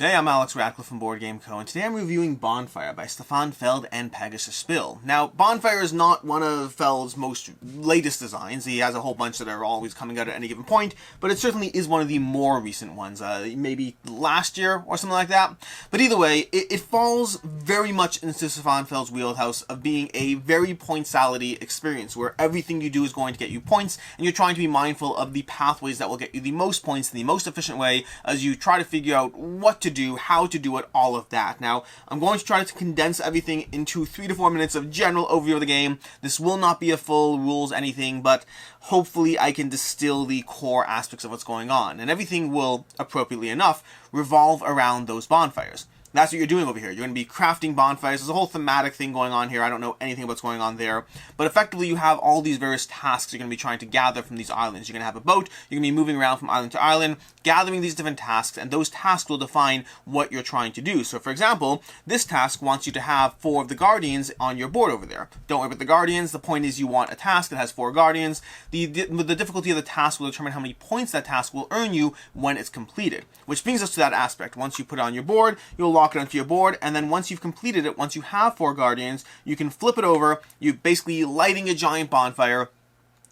Hey, I'm Alex Radcliffe from Board Game Co. and today I'm reviewing Bonfire by Stefan, Feld, and Pegasus Spill. Now, Bonfire is not one of Feld's most latest designs. He has a whole bunch that are always coming out at any given point, but it certainly is one of the more recent ones, maybe last year or something like that. But either way, it falls very much into Stefan Feld's wheelhouse of being a very point-sality experience, where everything you do is going to get you points, and you're trying to be mindful of the pathways that will get you the most points in the most efficient way as you try to figure out what to do, how to do it, all of that. Now, I'm going to try to condense everything into 3 to 4 minutes of general overview of the game. This will not be a full rules anything, but hopefully I can distill the core aspects of what's going on, and everything will, appropriately enough, revolve around those bonfires. That's what you're doing over here. You're going to be crafting bonfires. There's a whole thematic thing going on here. I don't know anything about what's going on there. But effectively, you have all these various tasks you're going to be trying to gather from these islands. You're going to have a boat. You're going to be moving around from island to island, gathering these different tasks, and those tasks will define what you're trying to do. So, for example, this task wants you to have 4 of the guardians on your board over there. Don't worry about the guardians. The point is you want a task that has 4 guardians. The difficulty of the task will determine how many points that task will earn you when it's completed. Which brings us to that aspect. Once you put it on your board, you'll lock it onto your board, and then once you've completed it, once you have 4 guardians, you can flip it over. You're basically lighting a giant bonfire,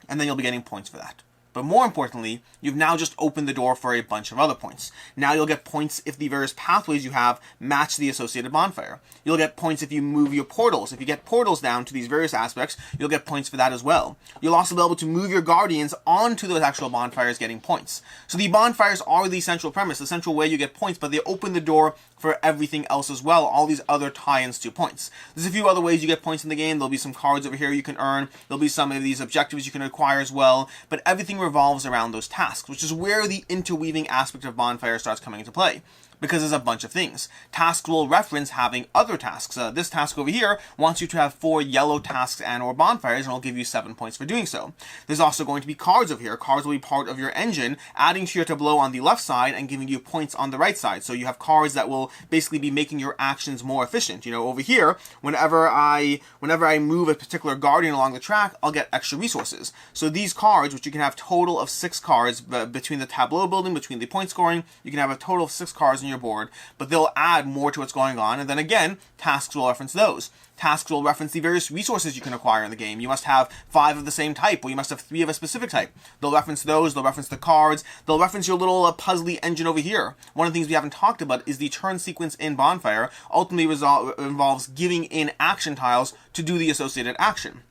and then you'll be getting points for that. But more importantly, you've now just opened the door for a bunch of other points. Now you'll get points if the various pathways you have match the associated bonfire. You'll get points if you move your portals. If you get portals down to these various aspects, you'll get points for that as well. You'll also be able to move your guardians onto those actual bonfires, getting points. So the bonfires are the central premise, the central way you get points, but they open the door for everything else as well, all these other tie-ins to points. There's a few other ways you get points in the game. There'll be some cards over here you can earn. There'll be some of these objectives you can acquire as well, but everything revolves around those tasks, which is where the interweaving aspect of Bonfire starts coming into play. Because there's a bunch of things. Tasks will reference having other tasks. This task over here wants you to have 4 yellow tasks and or bonfires, and it'll give you 7 points for doing so. There's also going to be cards over here. Cards will be part of your engine, adding to your tableau on the left side and giving you points on the right side. So you have cards that will basically be making your actions more efficient. You know, over here, whenever I move a particular guardian along the track, I'll get extra resources. So these cards, which you can have total of 6 cards between the tableau building, between the point scoring, you can have a total of 6 cards in your board, but they'll add more to what's going on, and then again, tasks will reference those. Tasks will reference the various resources you can acquire in the game. You must have 5 of the same type, or you must have 3 of a specific type. They'll reference those, they'll reference the cards, they'll reference your little puzzly engine over here. One of the things we haven't talked about is the turn sequence in Bonfire ultimately involves giving in action tiles to do the associated action.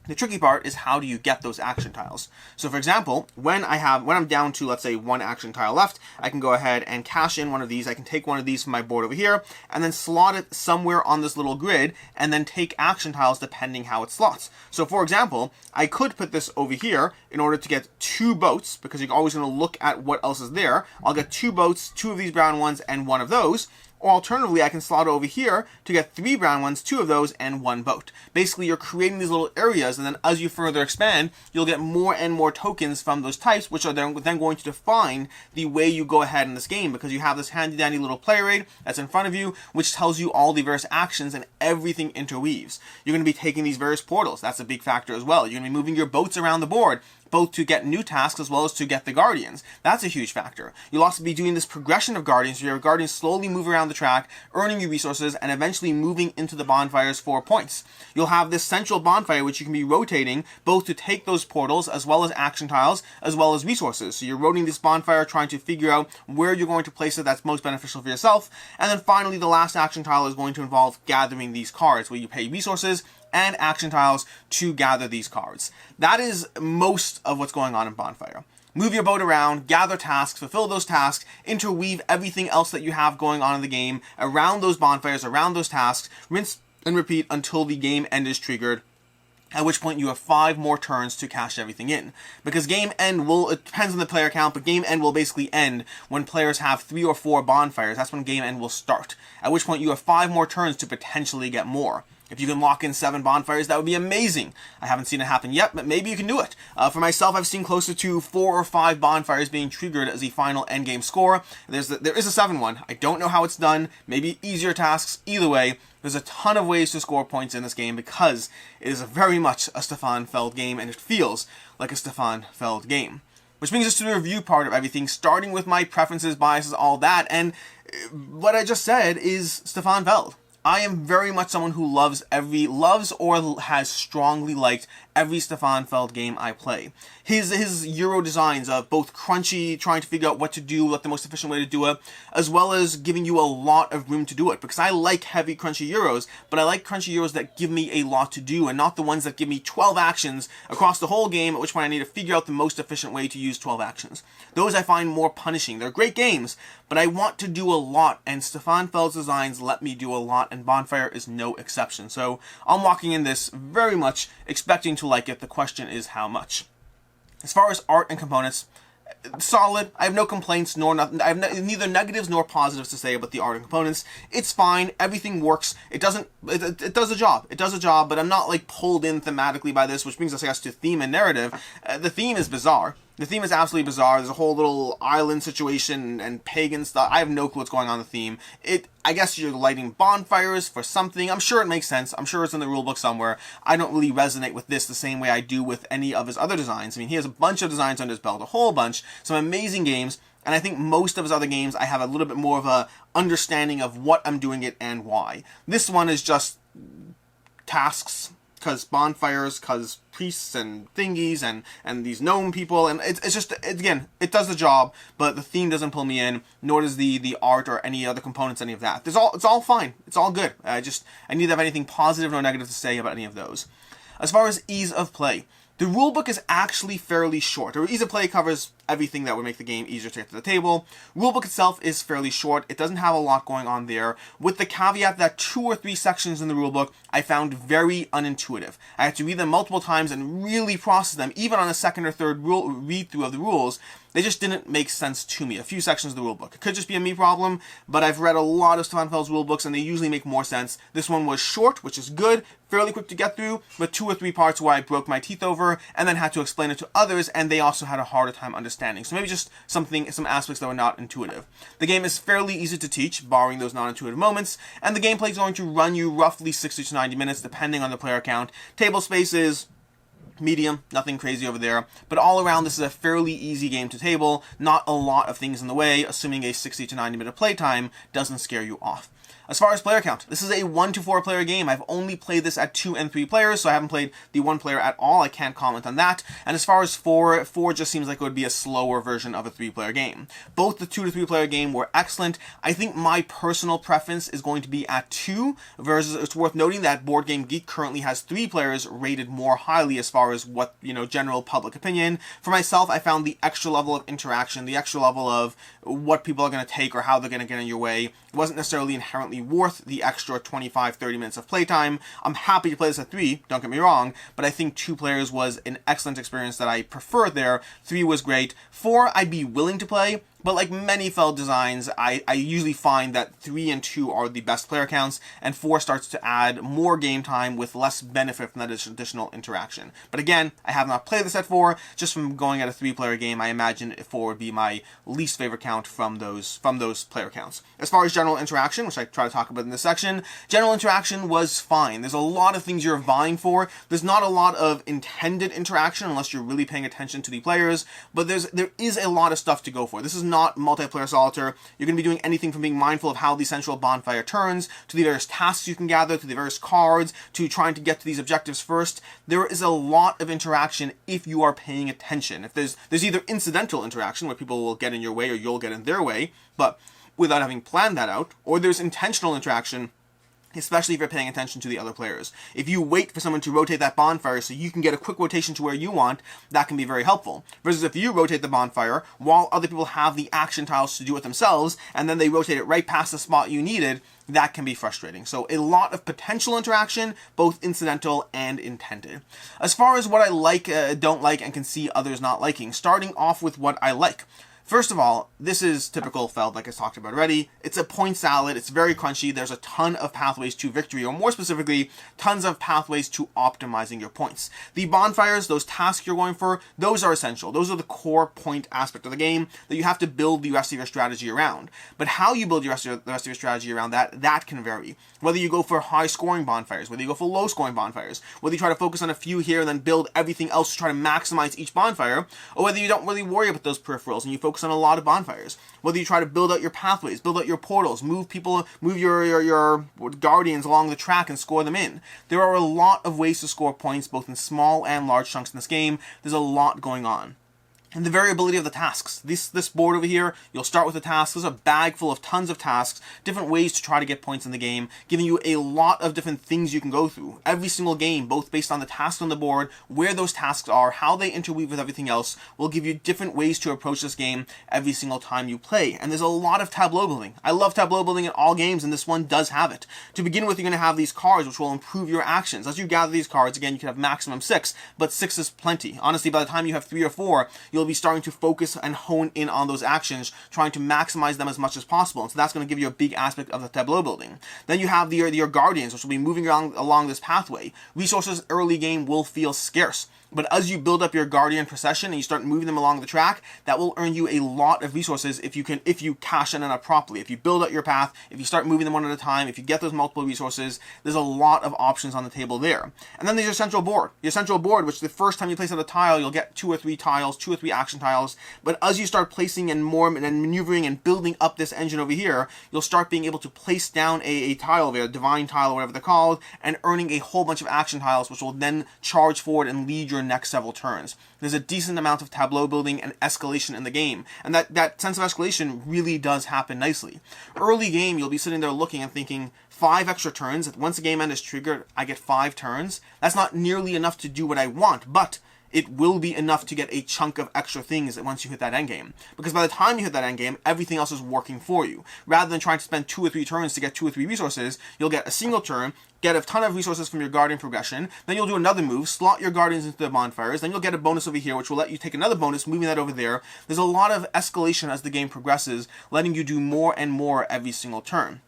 The tricky part is how do you get those action tiles. So for example, when I'm down to, let's say, 1 action tile left, I can go ahead and cash in one of these. I can take one of these from my board over here and then slot it somewhere on this little grid and then take action tiles depending how it slots. So for example, I could put this over here in order to get 2 boats, because you're always going to look at what else is there. I'll get 2 boats, 2 of these brown ones and 1 of those. Or alternatively, I can slot it over here to get 3 brown ones, 2 of those, and 1 boat. Basically, you're creating these little areas, and then as you further expand, you'll get more and more tokens from those types, which are then going to define the way you go ahead in this game, because you have this handy-dandy little player aid that's in front of you, which tells you all the various actions, and everything interweaves. You're going to be taking these various portals. That's a big factor as well. You're going to be moving your boats around the board, both to get new tasks as well as to get the guardians. That's a huge factor. You'll also be doing this progression of guardians, where your guardians slowly move around the track, earning you resources, and eventually moving into the bonfires for points. You'll have this central bonfire which you can be rotating both to take those portals as well as action tiles as well as resources. So you're rotating this bonfire, trying to figure out where you're going to place it that's most beneficial for yourself. And then finally, the last action tile is going to involve gathering these cards, where you pay resources and action tiles to gather these cards. That is most of what's going on in Bonfire. Move your boat around, gather tasks, fulfill those tasks, interweave everything else that you have going on in the game around those bonfires, around those tasks, rinse and repeat until the game end is triggered, at which point you have 5 more turns to cash everything in. Because game end it depends on the player count, but game end will basically end when players have 3 or 4 bonfires. That's when game end will start. At which point you have 5 more turns to potentially get more. If you can lock in 7 bonfires, that would be amazing. I haven't seen it happen yet, but maybe you can do it. For myself, I've seen closer to 4 or 5 bonfires being triggered as the final endgame score. There is a 7 one. I don't know how it's done. Maybe easier tasks. Either way, there's a ton of ways to score points in this game because it is very much a Stefan Feld game, and it feels like a Stefan Feld game. Which brings us to the review part of everything, starting with my preferences, biases, all that, and what I just said is Stefan Feld. I am very much someone who loves or has strongly liked every Stefan Feld game I play. His Euro designs of both crunchy, trying to figure out what to do, what the most efficient way to do it, as well as giving you a lot of room to do it. Because I like heavy, crunchy Euros, but I like crunchy Euros that give me a lot to do, and not the ones that give me 12 actions across the whole game, at which point I need to figure out the most efficient way to use 12 actions. Those I find more punishing. They're great games, but I want to do a lot, and Stefan Feld's designs let me do a lot, and Bonfire is no exception. So I'm walking in this very much expecting to like it. The question is how much. As far as art and components, solid. I have no complaints nor nothing. I have neither negatives nor positives to say about the art and components. It's fine. Everything works. It does a job. It does a job, but I'm not like pulled in thematically by this, which brings us, I guess, to theme and narrative. The theme is bizarre. The theme is absolutely bizarre. There's a whole little island situation and pagan stuff. I have no clue what's going on in the theme. I guess you're lighting bonfires for something. I'm sure it makes sense. I'm sure it's in the rulebook somewhere. I don't really resonate with this the same way I do with any of his other designs. I mean, he has a bunch of designs under his belt, a whole bunch, some amazing games, and I think most of his other games I have a little bit more of a understanding of what I'm doing it and why. This one is just tasks, because bonfires, because priests and thingies and these gnome people, and it's just, again, it does the job, but the theme doesn't pull me in, nor does the art or any other components, any of that. It's all fine. It's all good. I neither have anything positive nor negative to say about any of those. As far as ease of play, the rulebook is actually fairly short. Or ease of play covers everything that would make the game easier to get to the table. Rulebook itself is fairly short. It doesn't have a lot going on there, with the caveat that 2 or 3 sections in the rulebook I found very unintuitive. I had to read them multiple times and really process them, even on a second or third read-through of the rules. They just didn't make sense to me. A few sections of the rulebook. It could just be a me problem, but I've read a lot of Stefan Feld's rulebooks and they usually make more sense. This one was short, which is good, fairly quick to get through, but 2 or 3 parts where I broke my teeth over and then had to explain it to others, and they also had a harder time understanding. So maybe just some aspects that were not intuitive. The game is fairly easy to teach, barring those non-intuitive moments, and the gameplay is going to run you roughly 60 to 90 minutes, depending on the player count. Table space is medium, nothing crazy over there, but all around this is a fairly easy game to table, not a lot of things in the way, assuming a 60 to 90 minute playtime doesn't scare you off. As far as player count, this is a 1 to 4 player game. I've only played this at 2 and 3 players, so I haven't played the 1 player at all. I can't comment on that. And as far as 4 just seems like it would be a slower version of a 3 player game. Both the 2 to 3 player game were excellent. I think my personal preference is going to be at 2, versus it's worth noting that Board Game Geek currently has 3 players rated more highly as far as what, general public opinion. For myself, I found the extra level of interaction, the extra level of what people are going to take or how they're going to get in your way wasn't necessarily inherently worth the extra 25-30 minutes of playtime. I'm happy to play this at 3, don't get me wrong, but I think 2 players was an excellent experience that I preferred there. 3 was great. 4 I'd be willing to play, but like many Feld designs, I usually find that 3 and 2 are the best player counts, and 4 starts to add more game time with less benefit from that additional interaction. But again, I have not played this at 4, just from going at a 3-player game, I imagine 4 would be my least favorite count from those player counts. As far as general interaction, which I try to talk about in this section, general interaction was fine. There's a lot of things you're vying for. There's not a lot of intended interaction unless you're really paying attention to the players, but there is a lot of stuff to go for. This is not multiplayer solitaire. You're going to be doing anything from being mindful of how the central bonfire turns, to the various tasks you can gather, to the various cards, to trying to get to these objectives first. There is a lot of interaction if you are paying attention. If there's either incidental interaction, where people will get in your way or you'll get in their way, but without having planned that out, or there's intentional interaction, especially if you're paying attention to the other players. If you wait for someone to rotate that bonfire so you can get a quick rotation to where you want, that can be very helpful. Versus if you rotate the bonfire while other people have the action tiles to do it themselves, and then they rotate it right past the spot you needed, that can be frustrating. So a lot of potential interaction, both incidental and intended. As far as what I like, don't like, and can see others not liking, starting off with what I like. First of all, this is typical Feld, like I talked about already. It's a point salad. It's very crunchy. There's a ton of pathways to victory, or more specifically, tons of pathways to optimizing your points. The bonfires, those tasks you're going for, those are essential. Those are the core point aspect of the game that you have to build the rest of your strategy around. But how you build the rest of your strategy around that can vary. Whether you go for high-scoring bonfires, whether you go for low-scoring bonfires, whether you try to focus on a few here and then build everything else to try to maximize each bonfire, or whether you don't really worry about those peripherals and you focus on a lot of bonfires. Whether you try to build out your pathways, build out your portals, move your guardians along the track and score them in. There are a lot of ways to score points, both in small and large chunks in this game. There's a lot going on. And the variability of the tasks. This board over here, you'll start with the tasks. There's a bag full of tons of tasks, different ways to try to get points in the game, giving you a lot of different things you can go through. Every single game, both based on the tasks on the board, where those tasks are, how they interweave with everything else, will give you different ways to approach this game every single time you play. And there's a lot of tableau building. I love tableau building in all games, and this one does have it. To begin with, you're going to have these cards, which will improve your actions. As you gather these cards, again, you can have maximum 6, but 6 is plenty. Honestly, by the time you have 3 or 4, you'll be starting to focus and hone in on those actions, trying to maximize them as much as possible. And so that's going to give you a big aspect of the tableau building. Then you have your guardians, which will be moving along this pathway. Resources early game will feel scarce. But as you build up your guardian procession and you start moving them along the track, that will earn you a lot of resources if you cash in on it properly. If you build out your path, if you start moving them one at a time, if you get those multiple resources, there's a lot of options on the table there. And then there's your central board. Your central board, which the first time you place out a tile, you'll get 2 or 3 tiles, 2 or 3 action tiles. But as you start placing and maneuvering and building up this engine over here, you'll start being able to place down a tile over, a divine tile or whatever they're called, and earning a whole bunch of action tiles, which will then charge forward and lead your next several turns. There's a decent amount of tableau building and escalation in the game, and that sense of escalation really does happen nicely. Early game, you'll be sitting there looking and thinking, 5 extra turns, once a game end is triggered, I get 5 turns. That's not nearly enough to do what I want, but it will be enough to get a chunk of extra things once you hit that endgame. Because by the time you hit that endgame, everything else is working for you. Rather than trying to spend 2 or 3 turns to get 2 or 3 resources, you'll get a single turn, get a ton of resources from your guardian progression, then you'll do another move, slot your guardians into the bonfires, then you'll get a bonus over here, which will let you take another bonus, moving that over there. There's a lot of escalation as the game progresses, letting you do more and more every single turn.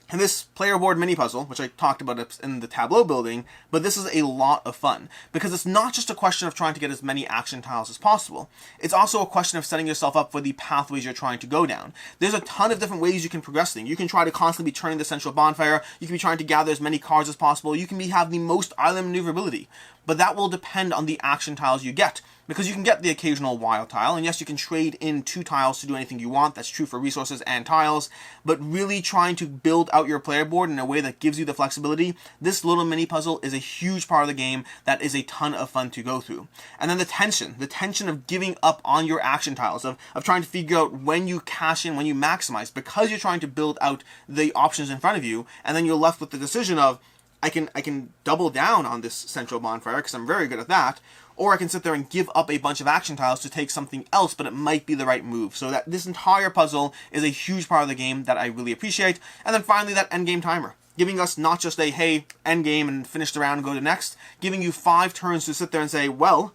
And this player board mini puzzle, which I talked about in the tableau building, but this is a lot of fun because it's not just a question of trying to get as many action tiles as possible. It's also a question of setting yourself up for the pathways you're trying to go down. There's a ton of different ways you can progress things. You can try to constantly be turning the central bonfire. You can be trying to gather as many cards as possible. You can have the most island maneuverability. But that will depend on the action tiles you get, because you can get the occasional wild tile, and yes, you can trade in 2 tiles to do anything you want. That's true for resources and tiles, but really trying to build out your player board in a way that gives you the flexibility, this little mini puzzle is a huge part of the game that is a ton of fun to go through. And then the tension of giving up on your action tiles, of trying to figure out when you cash in, when you maximize, because you're trying to build out the options in front of you, and then you're left with the decision of, I can double down on this central bonfire because I'm very good at that, or I can sit there and give up a bunch of action tiles to take something else, but it might be the right move. So that this entire puzzle is a huge part of the game that I really appreciate. And then finally, that endgame timer, giving us not just a, hey, endgame and finish the round and go to next, giving you 5 turns to sit there and say, well,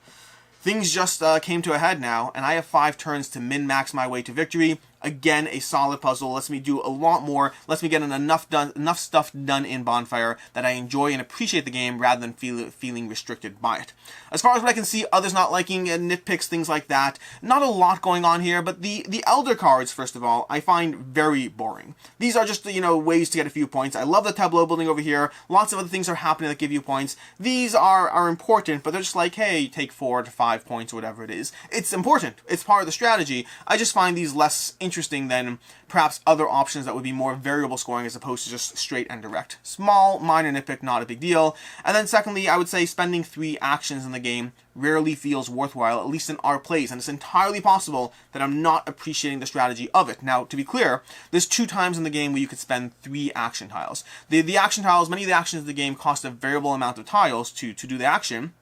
things just came to a head now, and I have 5 turns to min-max my way to victory. Again, a solid puzzle, lets me do a lot more, lets me get enough stuff done in Bonfire that I enjoy and appreciate the game rather than feeling restricted by it. As far as what I can see, others not liking nitpicks, things like that, not a lot going on here, but the Elder cards, first of all, I find very boring. These are just, ways to get a few points. I love the tableau building over here. Lots of other things are happening that give you points. These are important, but they're just like, hey, take 4 to 5 points or whatever it is. It's important. It's part of the strategy. I just find these less interesting than perhaps other options that would be more variable scoring as opposed to just straight and direct. Small, minor nitpick, not a big deal. And then secondly, I would say spending 3 actions in the game rarely feels worthwhile, at least in our plays, and it's entirely possible that I'm not appreciating the strategy of it. Now, to be clear, there's 2 times in the game where you could spend 3 action tiles. The action tiles, many of the actions in the game cost a variable amount of tiles to do the action.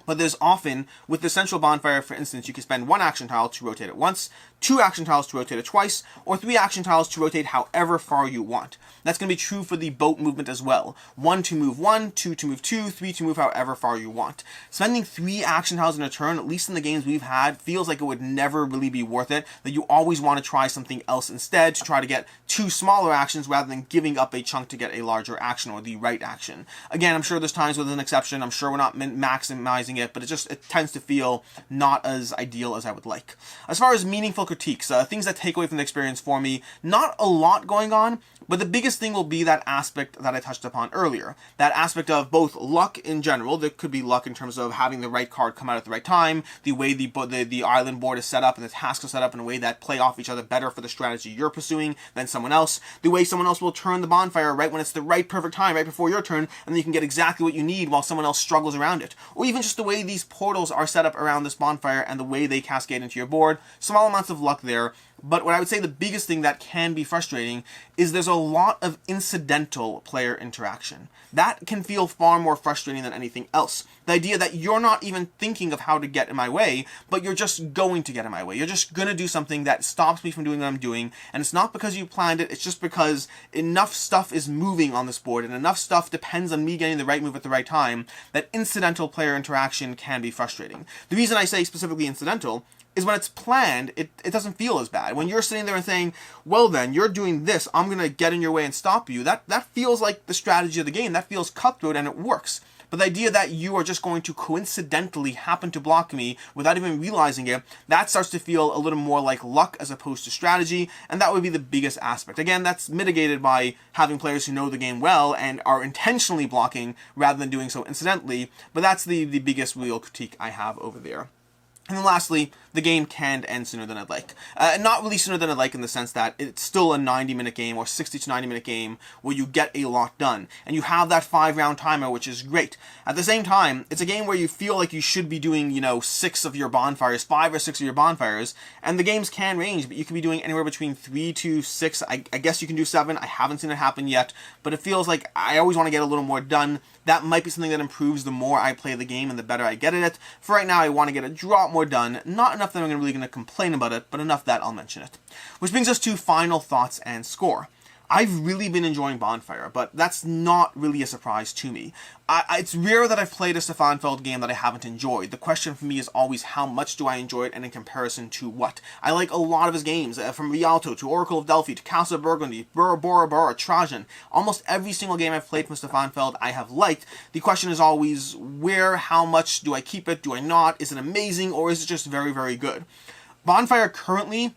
But there's often, with the central bonfire, for instance, you can spend 1 action tile to rotate it once, 2 action tiles to rotate it twice, or 3 action tiles to rotate however far you want. That's going to be true for the boat movement as well. 1 to move 1, 2 to move 2, 3 to move however far you want. Spending 3 action tiles in a turn, at least in the games we've had, feels like it would never really be worth it, that you always want to try something else instead to try to get 2 smaller actions rather than giving up a chunk to get a larger action or the right action. Again, I'm sure there's times where there's an exception, I'm sure we're not maximizing it, but it tends to feel not as ideal as I would like. As far as meaningful critiques, things that take away from the experience for me, not a lot going on, but the biggest thing will be that aspect that I touched upon earlier. That aspect of both luck in general. There could be luck in terms of having the right card come out at the right time, the way the island board is set up and the tasks are set up in a way that play off each other better for the strategy you're pursuing than someone else, the way someone else will turn the bonfire right when it's the right perfect time, right before your turn, and then you can get exactly what you need while someone else struggles around it. Or even just the way these portals are set up around this bonfire and the way they cascade into your board. Small amounts of luck there. But what I would say the biggest thing that can be frustrating is there's a lot of incidental player interaction. That can feel far more frustrating than anything else. The idea that you're not even thinking of how to get in my way, but you're just going to get in my way. You're just going to do something that stops me from doing what I'm doing, and it's not because you planned it, it's just because enough stuff is moving on this board, and enough stuff depends on me getting the right move at the right time, that incidental player interaction can be frustrating. The reason I say specifically incidental is when it's planned, it doesn't feel as bad. When you're sitting there and saying, well then, you're doing this, I'm going to get in your way and stop you, that feels like the strategy of the game. That feels cutthroat and it works. But the idea that you are just going to coincidentally happen to block me without even realizing it, that starts to feel a little more like luck as opposed to strategy, and that would be the biggest aspect. Again, that's mitigated by having players who know the game well and are intentionally blocking rather than doing so incidentally, but that's the biggest real critique I have over there. And then lastly, the game can end sooner than I'd like. Not really sooner than I'd like in the sense that it's still a 90-minute game or 60 to 90-minute game where you get a lot done. And you have that 5-round timer, which is great. At the same time, it's a game where you feel like you should be doing, 6 of your bonfires, 5 or 6 of your bonfires. And the games can range, but you can be doing anywhere between 3 to 6. I guess you can do 7. I haven't seen it happen yet. But it feels like I always want to get a little more done. That might be something that improves the more I play the game and the better I get at it. For right now, I want to get a drop more done. Not enough that I'm really going to complain about it, but enough that I'll mention it. Which brings us to final thoughts and score. I've really been enjoying Bonfire, but that's not really a surprise to me. It's rare that I've played a Stefan Feld game that I haven't enjoyed. The question for me is always how much do I enjoy it and in comparison to what. I like a lot of his games, from Rialto to Oracle of Delphi to Castle of Burgundy, Bora Bora, Trajan. Almost every single game I've played from Stefan Feld I have liked. The question is always where, how much do I keep it, do I not, is it amazing, or is it just very, very good? Bonfire currently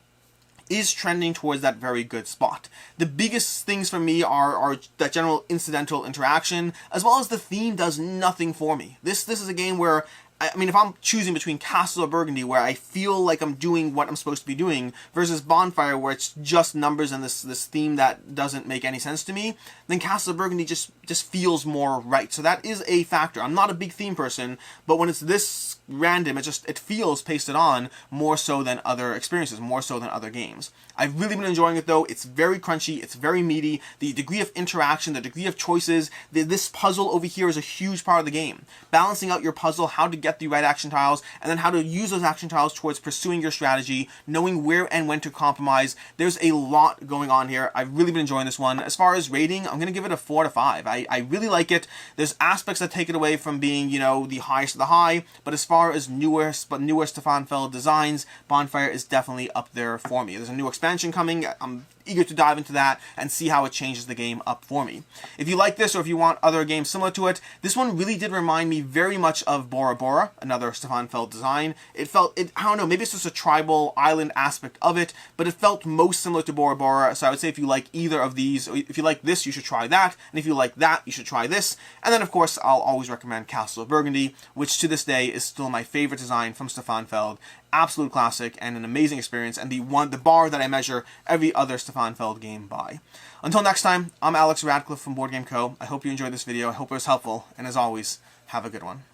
is trending towards that very good spot. The biggest things for me are that general incidental interaction, as well as the theme does nothing for me. This is a game where, I mean, if I'm choosing between Castle of Burgundy, where I feel like I'm doing what I'm supposed to be doing, versus Bonfire, where it's just numbers and this theme that doesn't make any sense to me, then Castle of Burgundy just feels more right. So that is a factor. I'm not a big theme person, but when it's this random, it feels pasted on more so than other experiences, more so than other games. I've really been enjoying it though. It's very crunchy, it's very meaty. The degree of interaction, the degree of choices, this puzzle over here is a huge part of the game. Balancing out your puzzle, how to get the right action tiles, and then how to use those action tiles towards pursuing your strategy, knowing where and when to compromise. There's a lot going on here. I've really been enjoying this one. As far as rating, I'm going to give it a 4 to 5. I really like it. There's aspects that take it away from being, the highest of the high, but as far as newer Stefan Feld designs, Bonfire is definitely up there for me. There's a new expansion coming. I'm eager to dive into that and see how it changes the game up for me. If you like this, or if you want other games similar to it, this one really did remind me very much of Bora Bora, another Stefan Feld design. I don't know, maybe it's just a tribal island aspect of it, but it felt most similar to Bora Bora, so I would say if you like either of these, or if you like this, you should try that, and if you like that, you should try this. And then, of course, I'll always recommend Castle of Burgundy, which to this day is still my favorite design from Stefan Feld. Absolute classic and an amazing experience, and the bar that I measure every other Stefan Feld game by. Until next time, I'm Alex Radcliffe from Board Game Co. I hope you enjoyed this video. I hope it was helpful, and as always, have a good one.